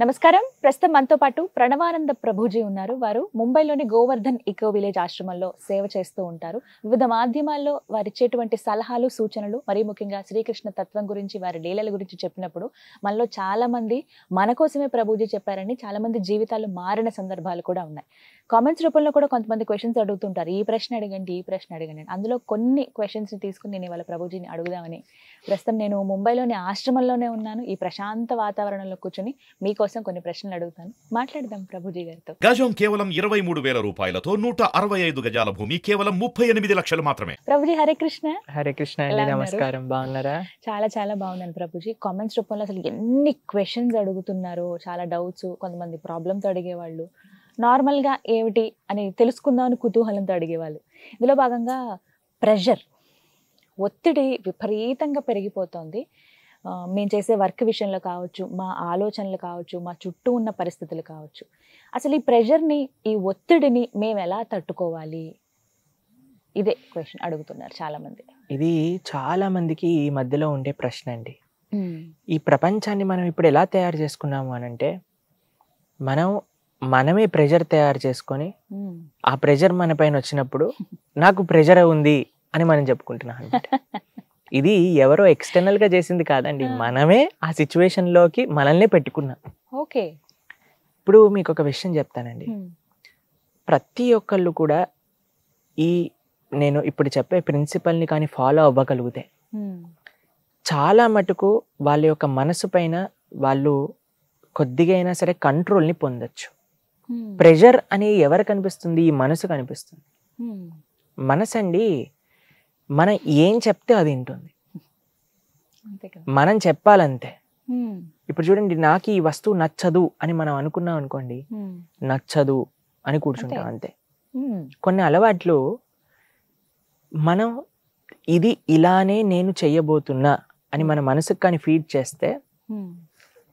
నమస్కారం. ప్రస్తుతం మనతో పాటు ప్రణవానంద ప్రభుజీ ఉన్నారు. వారు ముంబైలోని గోవర్ధన్ ఇకో విలేజ్ ఆశ్రమంలో సేవ చేస్తూ ఉంటారు. వివిధ మాధ్యమాల్లో వారు ఇచ్చేటువంటి సలహాలు, సూచనలు, మరీ ముఖ్యంగా శ్రీకృష్ణ తత్వం గురించి, వారి లీలల గురించి చెప్పినప్పుడు మనలో చాలా మంది మన కోసమే ప్రభుజీ చెప్పారని చాలా మంది జీవితాలు మారిన సందర్భాలు కూడా ఉన్నాయి. కామెంట్స్ రూపంలో కూడా కొంతమంది క్వశ్చన్స్ అడుగుతుంటారు. ఈ ప్రశ్న అడగండి, ఈ ప్రశ్న అడగండి. అందులో కొన్ని క్వశ్చన్స్ ని తీసుకుని నేను ఇవాళ ప్రభుజీని అడుగుదామని ప్రస్తుతం నేను ముంబైలోని ఆశ్రమంలోనే ఉన్నాను. ఈ ప్రశాంత వాతావరణంలో కూర్చొని మీకోసం కొన్ని ప్రశ్నలు అడుగుతాను. మాట్లాడదాం ప్రభుజీ గారితో. గజం కేవలం 23,000 రూపాయలతో 165 గజాల భూమి కేవలం 38 లక్షలు మాత్రమే. ప్రభుజీ హరే కృష్ణ. హరే కృష్ణ అండి. నమస్కారం. బాగున్నారా? చాలా చాలా బాగున్నాను ప్రభుజీ. కామెంట్స్ రూపంలో అసలు ఎన్ని క్వశ్చన్స్ అడుగుతున్నారు, చాలా డౌట్స్. కొంతమంది ప్రాబ్లమ్తో అడిగేవాళ్ళు, నార్మల్గా ఏమిటి అని తెలుసుకుందామని కుతూహలంతో అడిగేవాళ్ళు. ఇందులో భాగంగా ప్రెషర్, ఒత్తిడి విపరీతంగా పెరిగిపోతుంది. మేము చేసే వర్క్ విషయంలో కావచ్చు, మా ఆలోచనలు కావచ్చు, మా చుట్టూ ఉన్న పరిస్థితులు కావచ్చు. అసలు ఈ ప్రెషర్ని, ఈ ఒత్తిడిని మేము ఎలా తట్టుకోవాలి? ఇదే క్వశ్చన్ అడుగుతున్నారు చాలామంది. ఇది చాలా మందికి ఈ మధ్యలో ఉండే ప్రశ్న అండి. ఈ ప్రపంచాన్ని మనం ఇప్పుడు ఎలా తయారు చేసుకున్నాము అని అంటే, మనమే ప్రెషర్ తయారు చేసుకొని ఆ ప్రెషర్ మన పైన వచ్చినప్పుడు నాకు ప్రెషర్ ఉంది అని మనం చెప్పుకుంటున్నాం అనమాట. ఇది ఎవరో ఎక్స్టర్నల్ గా చేసింది కాదండి, మనమే ఆ సిచ్యువేషన్ లోకి మనల్ని పెట్టుకున్నాం. ఓకే, ఇప్పుడు మీకు ఒక విషయం చెప్తానండి. ప్రతి ఒక్కళ్ళు కూడా నేను ఇప్పుడు చెప్పే ప్రిన్సిపల్ని కానీ ఫాలో అవ్వగలిగితే చాలా మటుకు వాళ్ళ యొక్క మనసు పైన వాళ్ళు కొద్దిగా అయినా సరే కంట్రోల్ని పొందొచ్చు. ప్రెషర్ అని ఎవరు కనిపిస్తుంది? ఈ మనసు కనిపిస్తుంది. మనసు అండి, మనం ఏం చెప్తే అది వింటుంది. మనం చెప్పాలంతే. ఇప్పుడు చూడండి, నాకు ఈ వస్తువు నచ్చదు అని మనం అనుకున్నాం అనుకోండి, నచ్చదు అని కూర్చుంటాం అంతే. కొన్ని అలవాట్లు మనం ఇది ఇలానే నేను చెయ్యబోతున్నా అని మన మనసుకు కానీ ఫీడ్ చేస్తే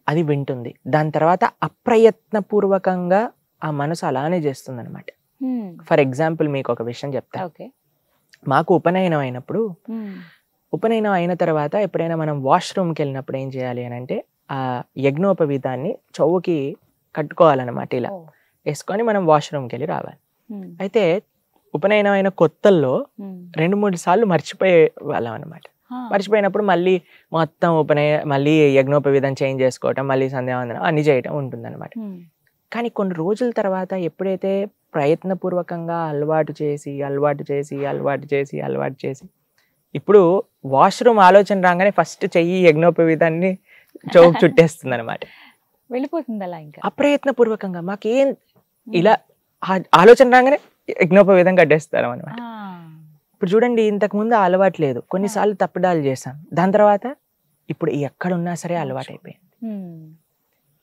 అది వింటుంది. దాని తర్వాత అప్రయత్నపూర్వకంగా ఆ మనసు అలానే చేస్తుంది అనమాట. ఫర్ ఎగ్జాంపుల్ మీకు ఒక విషయం చెప్తా. మాకు ఉపనయనం అయినప్పుడు, ఉపనయనం అయిన తర్వాత ఎప్పుడైనా మనం వాష్రూమ్కి వెళ్ళినప్పుడు ఏం చేయాలి అని అంటే, ఆ యజ్ఞోపవీతాన్ని చెవుకి కట్టుకోవాలన్నమాట. ఇలా వేసుకొని మనం వాష్రూమ్కి వెళ్ళి రావాలి. అయితే ఉపనయనం అయిన కొత్తల్లో 2-3 సార్లు మర్చిపోయే వాళ్ళం అనమాట. మర్చిపోయినప్పుడు మళ్ళీ మొత్తం మళ్ళీ యజ్ఞోపవీతం చేంజ్ చేసుకోవటం, మళ్ళీ సంధ్యావందనం అన్ని చేయటం ఉంటుందన్నమాట. కానీ కొన్ని రోజుల తర్వాత ఎప్పుడైతే ప్రయత్నపూర్వకంగా అలవాటు చేసి ఇప్పుడు వాష్రూమ్ ఆలోచన రాగానే ఫస్ట్ చెయ్యి యజ్ఞోపవీతాన్ని చౌక్ చుట్టేస్తుంది అనమాట. వెళ్ళిపోతుంది అలా. ఇంకా అప్రయత్నపూర్వకంగా మాకేం ఇలా ఆలోచన రాగానే యజ్ఞోపవీతం కట్టేస్తారు అనమాట. ఇప్పుడు చూడండి, ఇంతకు ముందు అలవాటు లేదు, కొన్నిసార్లు తప్పిదాలు చేసాం, దాని తర్వాత ఇప్పుడు ఎక్కడున్నా సరే అలవాటు అయిపోయింది.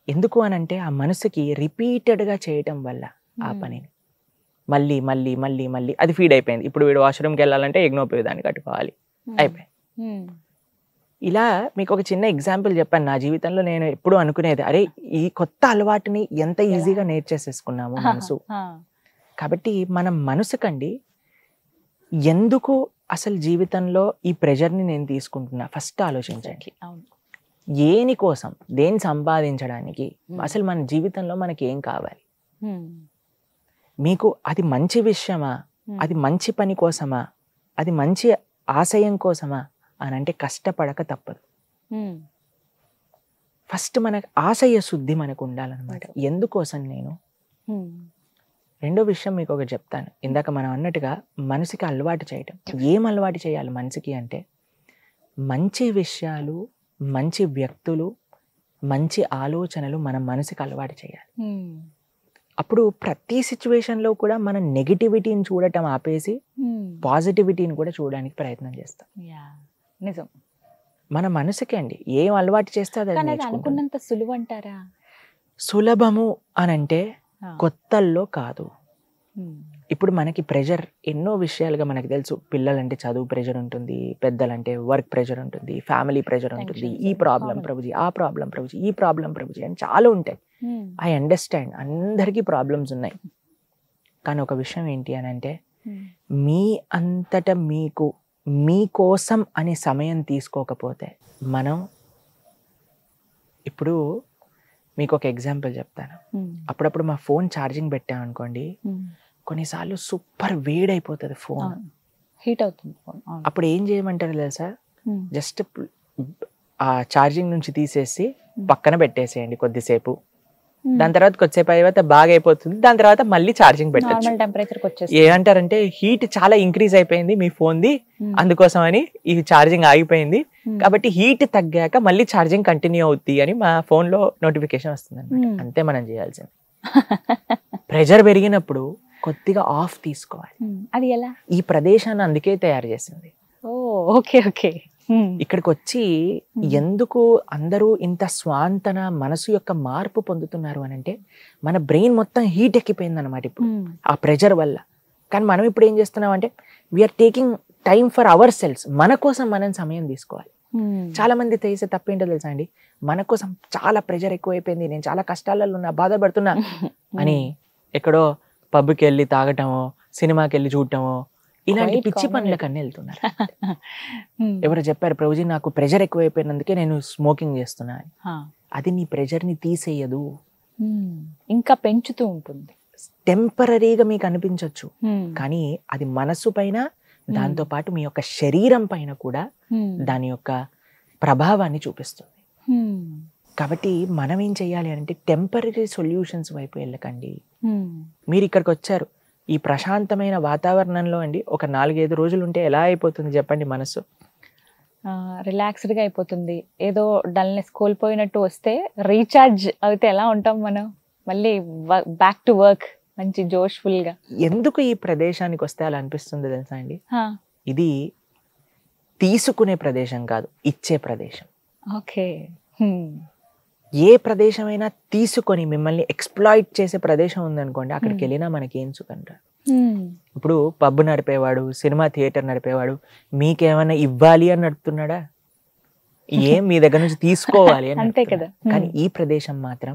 ఎందుకు అనంటే ఆ మనసుకి రిపీటెడ్గా చేయటం వల్ల ఆ పనిని మళ్ళీ మళ్ళీ మళ్ళీ మళ్ళీ అది ఫీడ్ అయిపోయింది. ఇప్పుడు వీడు వాష్రూమ్కి వెళ్ళాలంటే యజ్ఞోపవీతాన్ని కట్టుకోవాలి, అయిపోయింది. ఇలా మీకు ఒక చిన్న ఎగ్జాంపుల్ చెప్పాను. నా జీవితంలో నేను ఎప్పుడు అనుకునేది, అరే ఈ కొత్త అలవాటుని ఎంత ఈజీగా నేర్చేసేసుకున్నాము మనసు. కాబట్టి మన మనసుకండి ఎందుకు అసలు జీవితంలో ఈ ప్రెషర్ని నేను తీసుకుంటున్నా ఫస్ట్ ఆలోచించండి. ఏని కోసం, దేని సంపాదించడానికి, అసలు మన జీవితంలో మనకి ఏం కావాలి? మీకు అది మంచి విషయమా, అది మంచి పని కోసమా, అది మంచి ఆశయం కోసమా అని అంటే కష్టపడక తప్పదు. ఫస్ట్ మనకు ఆశయ శుద్ధి మనకు ఉండాలన్నమాట. ఎందుకోసం నేను. రెండో విషయం మీకు ఒకటి చెప్తాను. ఇందాక మనం అన్నట్టుగా మనసుకి అలవాటు చేయటం. ఏం అలవాటు చేయాలి మనసుకి అంటే, మంచి విషయాలు, మంచి వ్యక్తులు, మంచి ఆలోచనలు మన మనసుకి అలవాటు చేయాలి. అప్పుడు ప్రతి సిచ్యువేషన్లో కూడా మనం నెగిటివిటీని చూడటం ఆపేసి పాజిటివిటీని కూడా చూడడానికి ప్రయత్నం చేస్తాం. నిజం. మన మనసుకి అండి ఏం అలవాటు చేస్తే అది అనుకున్నంత సులువు అంటారా? సులభము అనంటే కొత్తల్లో కాదు. ఇప్పుడు మనకి ప్రెషర్ ఎన్నో విషయాలుగా మనకు తెలుసు. పిల్లలంటే చదువు ప్రెషర్ ఉంటుంది, పెద్దలంటే వర్క్ ప్రెషర్ ఉంటుంది, ఫ్యామిలీ ప్రెషర్ ఉంటుంది, ఈ ప్రాబ్లం ప్రభుజీ, ఆ ప్రాబ్లం ప్రభుజీ, ఈ ప్రాబ్లం ప్రభుజీ అని చాలా ఉంటాయి. ఐ అండర్స్టాండ్, అందరికీ ప్రాబ్లమ్స్ ఉన్నాయి. కానీ ఒక విషయం ఏంటి అని అంటే, మీ అంతటా మీకు మీకోసం అనే సమయం తీసుకోకపోతే, మనం ఇప్పుడు మీకు ఒక ఎగ్జాంపుల్ చెప్తాను. అప్పుడప్పుడు మా ఫోన్ ఛార్జింగ్ పెట్టాం అనుకోండి, కొన్నిసార్లు సూపర్ వేడైపోతుంది ఫోన్, హీట్ అవుతుంది ఫోన్. అప్పుడు ఏం చేయమంటారు తెలుసా? జస్ట్ ఆ ఛార్జింగ్ నుంచి తీసేసి పక్కన పెట్టేసేయండి కొద్దిసేపు. దాని తర్వాత కొద్దిసేపు అయ్యేత బాగా అయిపోతుంది. దాని తర్వాత మళ్ళీ ఛార్జింగ్ పెట్టచ్చు. ఏమంటారంటే హీట్ చాలా ఇంక్రీజ్ అయిపోయింది మీ ఫోన్ది, అందుకోసం అని ఈ ఛార్జింగ్ ఆగిపోయింది, కాబట్టి హీట్ తగ్గాక మళ్ళీ ఛార్జింగ్ కంటిన్యూ అవుద్ది అని మా ఫోన్ లో నోటిఫికేషన్ వస్తుంది అనమాట. అంతే మనం చేయాల్సింది. ప్రెషర్ పెరిగినప్పుడు కొద్దిగా ఆఫ్ తీసుకోవాలి. అది ఎలా? ఈ ప్రదేశాన్ని అందుకే తయారు చేసింది. Okay okay. ఇక్కడికి వచ్చి ఎందుకు అందరూ ఇంత స్వాంతన మనసు యొక్క మార్పు పొందుతున్నారు అని అంటే, మన బ్రెయిన్ మొత్తం హీట్ ఎక్కిపోయింది అనమాట ఇప్పుడు ఆ ప్రెషర్ వల్ల. కానీ మనం ఇప్పుడు ఏం చేస్తున్నాం అంటే, we are taking time for ourselves. మన కోసం మనం సమయం తీసుకోవాలి. చాలా మంది చేసే తప్పేంటో తెలుసా అండి, మన కోసం చాలా ప్రెషర్ ఎక్కువైపోయింది, నేను చాలా కష్టాలలో ఉన్నా, బాధపడుతున్నా అని ఎక్కడో పబ్కి వెళ్ళి తాగటమో, సినిమాకి వెళ్ళి చూడటమో, ఇలాంటి పిచ్చి పనులకన్నీ వెళ్తున్నారు. ఎవరు చెప్పారు, ప్రభుజీ నాకు ప్రెషర్ ఎక్కువైపోయినందుకే నేను స్మోకింగ్ చేస్తున్నా. అది నీ ప్రెషర్ ని తీసేయదు, ఇంకా పెంచుతూ ఉంటుంది. టెంపరీగా మీకు అనిపించవచ్చు, కానీ అది మనసు పైన, దాంతో పాటు మీ యొక్క శరీరం పైన కూడా దాని యొక్క ప్రభావాన్ని చూపిస్తుంది. కాబట్టి మనం ఏం చెయ్యాలి అంటే, టెంపరీ సొల్యూషన్స్ వైపు వెళ్ళకండి. మీరు ఇక్కడికి వచ్చారు, ఈ ప్రశాంతమైన వాతావరణంలో అండి ఒక 4-5 రోజులు ఉంటే ఎలా అయిపోతుంది చెప్పండి మనసు? రిలాక్స్డ్గా అయిపోతుంది. ఏదో డల్నెస్ కోల్పోయినట్టు వస్తే రీఛార్జ్ అయితే ఎలా ఉంటాం మనం, మళ్ళీ బ్యాక్ టు వర్క్ మంచి జోష్ఫుల్ గా. ఎందుకు ఈ ప్రదేశానికి వస్తే అలా అనిపిస్తుంది తెలుసా అండి? ఇది తీసుకునే ప్రదేశం కాదు, ఇచ్చే ప్రదేశం. ఓకే. ఏ ప్రదేశమైనా తీసుకొని మిమ్మల్ని ఎక్స్ప్లాయిట్ చేసే ప్రదేశం ఉందనుకోండి, అక్కడికి వెళ్ళినా మనకి ఏం సుఖం రాదు. ఇప్పుడు పబ్ నడిపేవాడు, సినిమా థియేటర్ నడిపేవాడు మీకేమైనా ఇవ్వాలి అని నడుపుతున్నాడా? ఏం మీ దగ్గర నుంచి తీసుకోవాలి అని. అంతే కదా. కానీ ఈ ప్రదేశం మాత్రం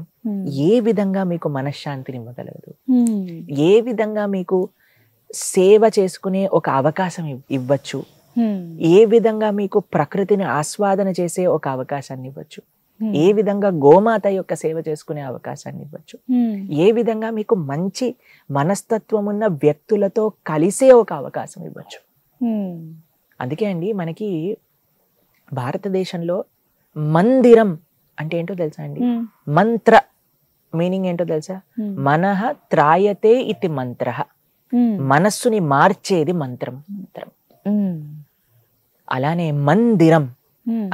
ఏ విధంగా మీకు మనశ్శాంతిని ఇవ్వగలదు, ఏ విధంగా మీకు సేవ చేసుకునే ఒక అవకాశం ఇవ్వచ్చు, ఏ విధంగా మీకు ప్రకృతిని ఆస్వాదన చేసే ఒక అవకాశాన్ని ఇవ్వచ్చు, ఏ విధంగా గోమాత యొక్క సేవ చేసుకునే అవకాశాన్ని ఇవ్వచ్చు, ఏ విధంగా మీకు మంచి మనస్తత్వం ఉన్న వ్యక్తులతో కలిసే ఒక అవకాశం ఇవ్వచ్చు. అందుకే అండి మనకి భారతదేశంలో మందిరం అంటే ఏంటో తెలుసా అండి? మంత్ర మీనింగ్ ఏంటో తెలుసా? మనః త్రాయతే ఇతి మంత్రః. మనస్సుని మార్చేది మంత్రం. అలానే మందిరం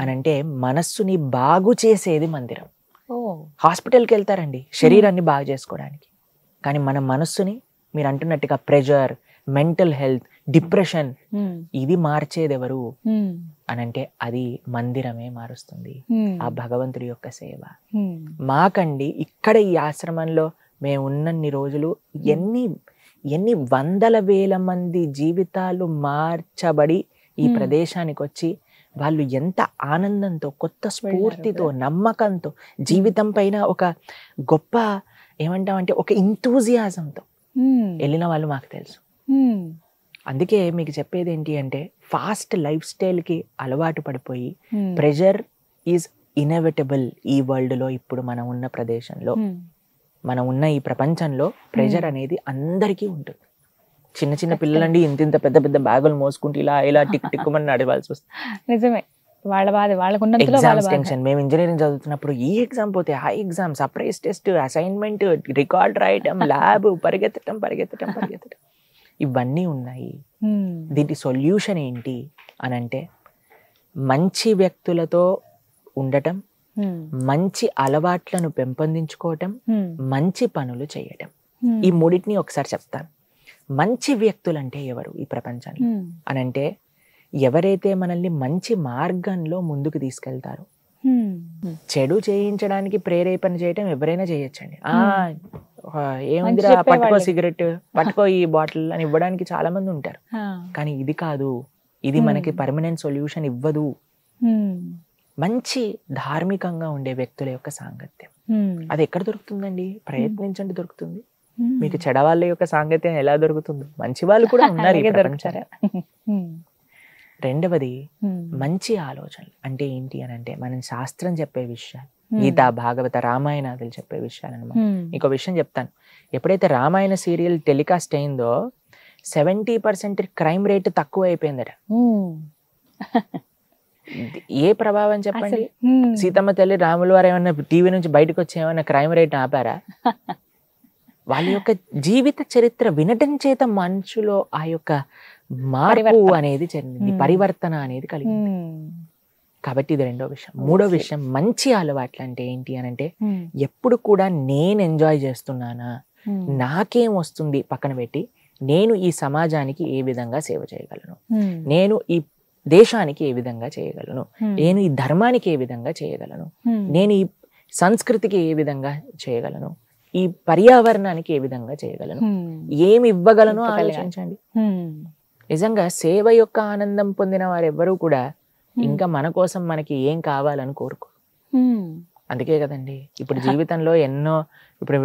అనంటే మనస్సుని బాగు చేసేది మందిరం. హాస్పిటల్కి వెళ్తారండి శరీరాన్ని బాగు చేసుకోవడానికి, కానీ మన మనస్సుని మీరు అంటున్నట్టుగా ప్రెషర్, మెంటల్ హెల్త్, డిప్రెషన్ ఇది మార్చేది ఎవరు అనంటే అది మందిరమే మారుస్తుంది, ఆ భగవంతుడి యొక్క సేవ. మాకండి ఇక్కడ ఈ ఆశ్రమంలో మేము ఉన్నన్ని రోజులు ఎన్ని వందల వేల మంది జీవితాలు మార్చబడి ఈ ప్రదేశానికి వచ్చి వాళ్ళు ఎంత ఆనందంతో, కొత్త స్ఫూర్తితో, నమ్మకంతో, జీవితం పైన ఒక గొప్ప ఏమంటామంటే ఒక ఇంతూజియాజంతో వెళ్ళిన వాళ్ళు మాకు తెలుసు. అందుకే మీకు చెప్పేది ఏంటి అంటే, ఫాస్ట్ లైఫ్ స్టైల్కి అలవాటు పడిపోయి ప్రెషర్ ఈజ్ ఇన్ఎవిటబుల్. ఈ వరల్డ్లో ఇప్పుడు మనం ఉన్న ప్రదేశంలో, మనం ఉన్న ఈ ప్రపంచంలో ప్రెషర్ అనేది అందరికీ ఉంటుంది. చిన్న చిన్న పిల్లలండి ఇంత పెద్ద పెద్ద బ్యాగులు మోసుకుంటూ ఇలా టిక్ టిక్కుమని నడవాల్సి వస్తుంది. నిజమే, వాళ్ళ బాధ వాళ్ళకున్న టెన్షన్. మేము ఇంజనీరింగ్ చదువుతున్నప్పుడు ఈ ఎగ్జామ్ పోతే ఆ exam, surprise test, assignment, record రాయటం, ల్యాబ్, పరిగెత్తటం ఇవన్నీ ఉన్నాయి. దీని సొల్యూషన్ ఏంటి అనంటే, మంచి వ్యక్తులతో ఉండటం, మంచి అలవాట్లను పెంపొందించుకోవటం, మంచి పనులు చేయటం. ఈ మూడింటిని ఒకసారి చెప్తాను. మంచి వ్యక్తులు అంటే ఎవరు ఈ ప్రపంచంలో అనంటే, ఎవరైతే మనల్ని మంచి మార్గంలో ముందుకు తీసుకెళ్తారో. చెడు చేయించడానికి ప్రేరేపణ చేయటం ఎవరైనా చేయొచ్చండి. ఏముందిరా, పట్టుకో సిగరెట్, పట్టుకో ఈ బాటిల్ అని ఇవ్వడానికి చాలా మంది ఉంటారు, కానీ ఇది కాదు, ఇది మనకి పర్మనెంట్ సొల్యూషన్ ఇవ్వదు. మంచి ధార్మికంగా ఉండే వ్యక్తుల యొక్క సాంగత్యం అది ఎక్కడ దొరుకుతుందండి? ప్రయత్నించండి, దొరుకుతుంది. మీకు చెడవాళ్ళ యొక్క సాంగత్యం ఎలా దొరుకుతుందో మంచి వాళ్ళు కూడా ఉన్నారు. రెండవది మంచి ఆలోచనలు అంటే ఏంటి అని అంటే, మనం శాస్త్రం చెప్పే విషయాలు, గీత, భాగవత, రామాయణాదులు చెప్పే విషయాలు అనమాట. ఇంకో విషయం చెప్తాను, ఎప్పుడైతే రామాయణ సీరియల్ టెలికాస్ట్ అయిందో 70% క్రైమ్ రేట్ తక్కువ అయిపోయిందట. ఏ ప్రభావం చెప్పండి? సీతమ్మ తల్లి, రాములు వారు ఏమన్నా టీవీ నుంచి బయటకు వచ్చి ఏమన్నా క్రైమ్ రేట్ ఆపారా? వాళ్ళ యొక్క జీవిత చరిత్ర వినటం చేత మనుషులో ఆ యొక్క మార్పు అనేది జరిగింది, పరివర్తన అనేది కలిగింది. కాబట్టి ఇది రెండో విషయం. మూడో విషయం, మంచి అలవాట్లు అంటే ఏంటి అని అంటే, ఎప్పుడు కూడా నేను ఎంజాయ్ చేస్తున్నానా, నాకేం వస్తుంది పక్కన పెట్టి, నేను ఈ సమాజానికి ఏ విధంగా సేవ చేయగలను, నేను ఈ దేశానికి ఏ విధంగా చేయగలను, నేను ఈ ధర్మానికి ఏ విధంగా చేయగలను, నేను ఈ సంస్కృతికి ఏ విధంగా చేయగలను, ఈ పర్యావరణానికి ఏ విధంగా చేయగలను, ఏమి ఇవ్వగలను ఆలోచించండి. నిజంగా సేవ యొక్క ఆనందం పొందిన వారెవ్వరూ కూడా ఇంకా మన కోసం మనకి ఏం కావాలని కోరుకో. అందుకే కదండి ఇప్పుడు జీవితంలో ఎన్నో, ఇప్పుడు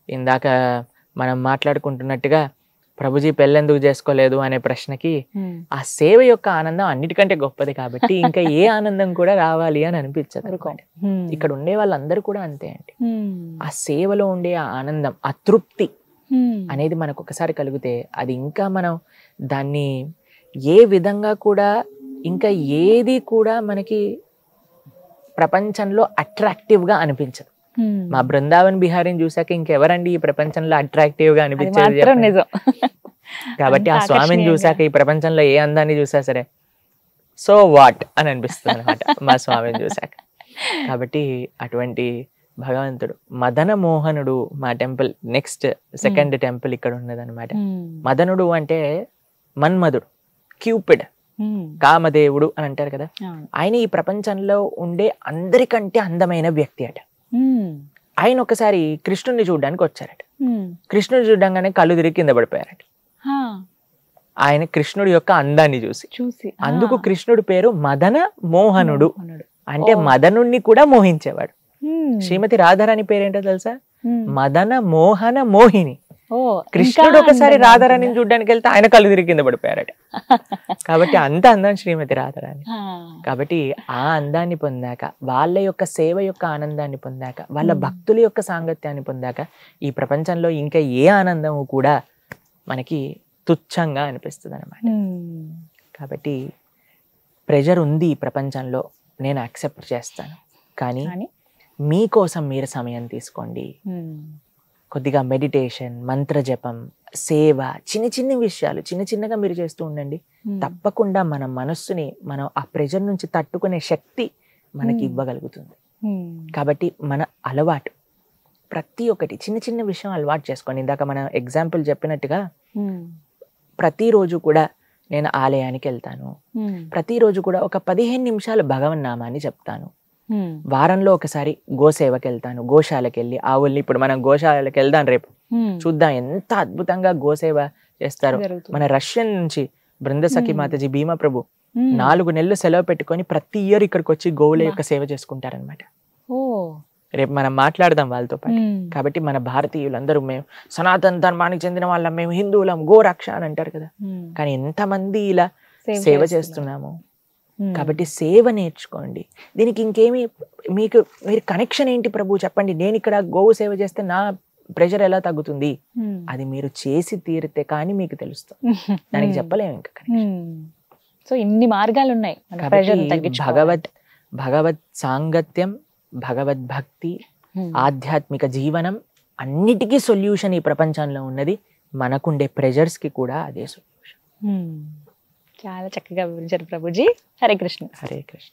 ఇందాక మనం మాట్లాడుకుంటున్నట్టుగా ప్రభుజీ పెళ్ళెందుకు చేసుకోలేదు అనే ప్రశ్నకి ఆ సేవ యొక్క ఆనందం అన్నిటికంటే గొప్పది కాబట్టి ఇంకా ఏ ఆనందం కూడా రావాలి అని అనిపించదు. ఇక్కడ ఉండే వాళ్ళందరూ కూడా అంతే అండి. ఆ సేవలో ఉండే ఆ ఆనందం, ఆ తృప్తి అనేది మనకు ఒకసారి కలిగితే అది ఇంకా మనం దాన్ని ఏ విధంగా కూడా ఇంకా ఏది కూడా మనకి ప్రపంచంలో అట్రాక్టివ్ గా అనిపించదు. మా బృందావన్ బిహారీని చూసాక ఇంకెవరండి ఈ ప్రపంచంలో అట్రాక్టివ్ గా అనిపించేది? కాబట్టి ఆ స్వామిని చూసాక ఈ ప్రపంచంలో ఏ అందాన్ని చూసా సరే సో వాట్ అని అనిపిస్తుంది అనమాట మా స్వామిని చూసాక. కాబట్టి అటువంటి భగవంతుడు మదన మోహనుడు మా టెంపుల్ నెక్స్ట్ సెకండ్ టెంపుల్ ఇక్కడ ఉన్నదనమాట. మదనుడు అంటే మన్మధుడు, క్యూపిడ్, కామదేవుడు అని అంటారు కదా. ఆయన ఈ ప్రపంచంలో ఉండే అందరికంటే అందమైన వ్యక్తి అట. ఆయన ఒకసారి కృష్ణుడిని చూడడానికి వచ్చారట. కృష్ణుడు చూడంగానే కళ్ళు తిరిగి కింద పడిపోయారట. ఆయన కృష్ణుడి యొక్క అందాన్ని చూసి అందుకు కృష్ణుడి పేరు మదన మోహనుడు, అంటే మదనుణ్ణి కూడా మోహించేవాడు. శ్రీమతి రాధారాణి పేరేంటో తెలుసా? మదన మోహన మోహిని. కృష్ణుడు ఒకసారి రాధారాణిని చూడడానికి వెళ్తే ఆయన కళ్ళు తిరిగి కింద పడిపోయారట. కాబట్టి అంత అందం శ్రీమతి రాధారాణి. కాబట్టి ఆ అందాన్ని పొందాక, వాళ్ళ యొక్క సేవ యొక్క ఆనందాన్ని పొందాక, వాళ్ళ భక్తుల యొక్క సాంగత్యాన్ని పొందాక ఈ ప్రపంచంలో ఇంకా ఏ ఆనందము కూడా మనకి తుచ్చంగా అనిపిస్తుంది అనమాట. కాబట్టి ప్రెజర్ ఉంది ఈ ప్రపంచంలో, నేను యాక్సెప్ట్ చేస్తాను. కానీ మీకోసం మీరు సమయం తీసుకోండి. కొద్దిగా మెడిటేషన్, మంత్ర జపం, సేవ, చిన్న చిన్న విషయాలు చిన్న చిన్నగా మీరు చేస్తూ ఉండండి. తప్పకుండా మన మనస్సుని మనం ఆ ప్రెజర్ నుంచి తట్టుకునే శక్తి మనకి ఇవ్వగలుగుతుంది. కాబట్టి మన అలవాటు ప్రతి ఒక్కటి చిన్న చిన్న విషయం అలవాటు చేసుకోండి. ఇందాక మనం ఎగ్జాంపుల్ చెప్పినట్టుగా ప్రతిరోజు కూడా నేను ఆలయానికి వెళ్తాను, ప్రతిరోజు కూడా ఒక 15 నిమిషాలు భగవన్నామాన్ని చెప్తాను, వారంలో ఒకసారి గోసేవకి వెళ్తాను, గోశాలకు వెళ్ళి ఆవుల్ని, ఇప్పుడు మనం గోశాలకు వెళ్దాం రేపు, చూద్దాం ఎంత అద్భుతంగా గోసేవ చేస్తారు. మన రష్యన్ నుంచి బృందసఖి మాతాజీ భీమా ప్రభు 4 నెలలు సెలవు పెట్టుకొని ప్రతి ఇయర్ ఇక్కడికి వచ్చి గోవుల యొక్క సేవ చేసుకుంటారనమాట. రేపు మనం మాట్లాడదాం వాళ్ళతో పాటు. కాబట్టి మన భారతీయులందరూ మేము సనాతన ధర్మానికి చెందిన వాళ్ళం, మేము హిందువులం, గోరక్ష అని అంటారు కదా. కానీ ఎంతమంది ఇలా సేవ చేస్తున్నాము. కాబట్టి సేవ నేర్చుకోండి. దీనికి ఇంకేమి మీరు కనెక్షన్ ఏంటి ప్రభు చెప్పండి, నేను ఇక్కడ గోవు సేవ చేస్తే నా ప్రెషర్ ఎలా తగ్గుతుంది? అది మీరు చేసి తీరితే కానీ మీకు తెలుస్తుంది, దానికి చెప్పలేము ఇంకా కనెక్షన్. సో ఇన్ని మార్గాలు ఉన్నాయి. భగవత్ సాంగత్యం, భగవద్భక్తి, ఆధ్యాత్మిక జీవనం అన్నిటికీ సొల్యూషన్ ఈ ప్రపంచంలో ఉన్నది. మనకుండే ప్రెజర్స్ కి కూడా అదే సొల్యూషన్. చాలా చక్కగా వివరించారు ప్రభుజీ. హరే కృష్ణ. హరే కృష్ణ.